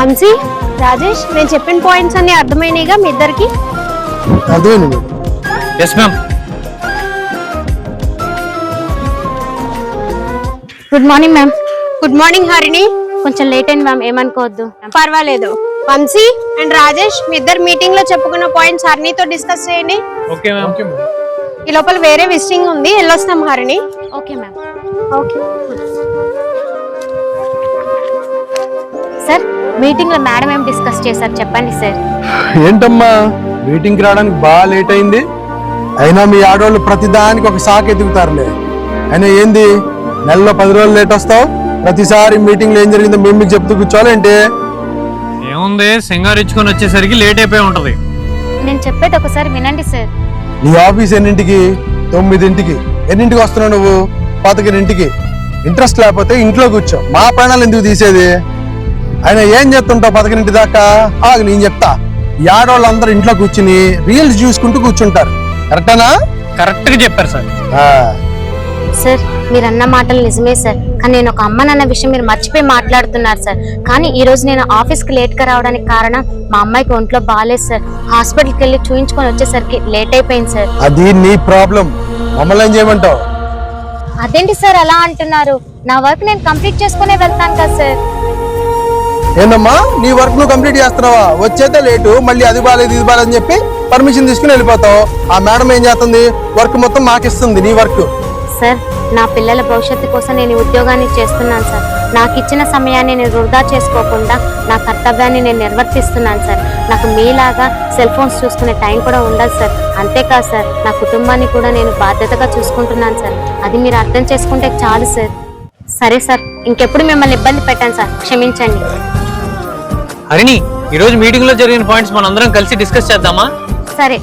వంశీ, రాజేష్, నేను చెప్పిన పాయింట్స్ అన్ని అర్థమైనాయిగా మీ ఇద్దరికి? అర్థమైంది. Yes ma'am. Good morning ma'am. Good morning Harini. కొంచెం లేట్ అయింది మ్యామ్, ఏమనుకోవద్దు. పర్వాలేదు. వంశీ అండ్ రాజేష్, మీ ఇద్దరు మీటింగ్ లో చెప్పుకున్న పాయింట్స్ హరిణితో డిస్కస్ చేయండి. Okay ma'am. ఈ లోపల వేరే విజిటింగ్ ఉంది, వెళ్ళొస్తాం Harini. Okay ma'am. Okay sir, meeting లో మేడం ఏం డిస్కస్ చేశారు చెప్పండి సార్. ఏంటమ్మా మీటింగ్కి రావడానికి బాగా లేట్ అయింది. అయినా మీ ఆడవాళ్ళు ప్రతిదానికి ఒక సాకు ఎదుగుతారులే. అయినా ఏంది నెలలో 10 రోజులు లేట్ వస్తావు? ప్రతిసారి మీటింగ్ లో ఏం జరిగిందో మేము మీకు చెప్తూ కూర్చోవాలంటే ఏముంది, సింగారు ఇచ్చుకొని వచ్చేసరికి లేట్ అయిపోయి ఉంటది. నేను చెప్పేది ఒకసారి వినండి సార్. నీ ఆఫీస్ ఎన్నింటికి? 9ంటికి. ఎన్నింటికి వస్తున్నావు నువ్వు? 11ంటికి. ఇంట్రెస్ట్ లేకపోతే ఇంట్లో కూర్చో, మా ప్రాణాలు ఎందుకు తీసేది? ఆయన ఏం చేస్తుంటావు 11ంటి దాకా? ఆగు నేను చెప్తా. ఈ ఆడవాళ్ళందరూ ఇంట్లో కూర్చుని రీల్స్ చూసుకుంటూ కూర్చుంటారు. కరెక్టేనా? కరెక్ట్ గా చెప్పారు సార్. సార్, మీరు అన్న మాటలు నిజమే సార్, కానీ నేను ఒక అమ్మనన్న విషయం మీరు మర్చిపోయి మాట్లాడుతున్నారు సార్. కానీ ఈ రోజు నేను ఆఫీస్ కి లేట్ గా రావడానికి కారణం మా అమ్మాయికి ఒంట్లో బాగాలేదు సార్. హాస్పిటల్కి వెళ్ళి చూయించుకొని వచ్చేసరికి లేట్ అయిపోయింది సార్. అది నీ ప్రాబ్లం, మమ్మల్ని ఏం చేయమంటావు? అదేంటి సార్ అలా అంటున్నారు? నా వర్క్ నేను కంప్లీట్ చేసుకునే వెళ్తాను కదా సార్. ఏందమ్మా నీ వర్క్ నువ్వు కంప్లీట్ చేస్తున్నావా? వచ్చేతే లేటు, మళ్ళీ అది బాగాలేదు ఇది బాగాలేదని చెప్పి పర్మిషన్ తీసుకుని వెళ్ళిపోతావు. ఆ మేడం ఏం చేస్తుంది? వర్క్ మొత్తం మాకిస్తుంది, నీ వర్క్. సార్, నా పిల్లల భవిష్యత్తు కోసం నేను ఈ ఉద్యోగాన్ని చేస్తున్నాను సార్. నాకు ఇచ్చిన సమయాన్ని నేను వృధా చేసుకోకుండా నా కర్తవ్యాన్ని నేను నిర్వర్తిస్తున్నాను సార్. నాకు మీలాగా సెల్ ఫోన్స్ చూసుకునే టైం కూడా ఉండదు సార్. అంతేకాదు సార్, నా కుటుంబాన్ని కూడా నేను బాధ్యతగా చూసుకుంటున్నాను సార్. అది మీరు అర్థం చేసుకుంటే చాలు సార్. సరే సార్, ఇంకెప్పుడు మిమ్మల్ని ఇబ్బంది పెట్టాను సార్, క్షమించండి. హరిణి, ఈ రోజు మీటింగ్ లో జరిగిన పాయింట్స్ మనందరం కలిసి డిస్కస్ చేద్దామా? సరే.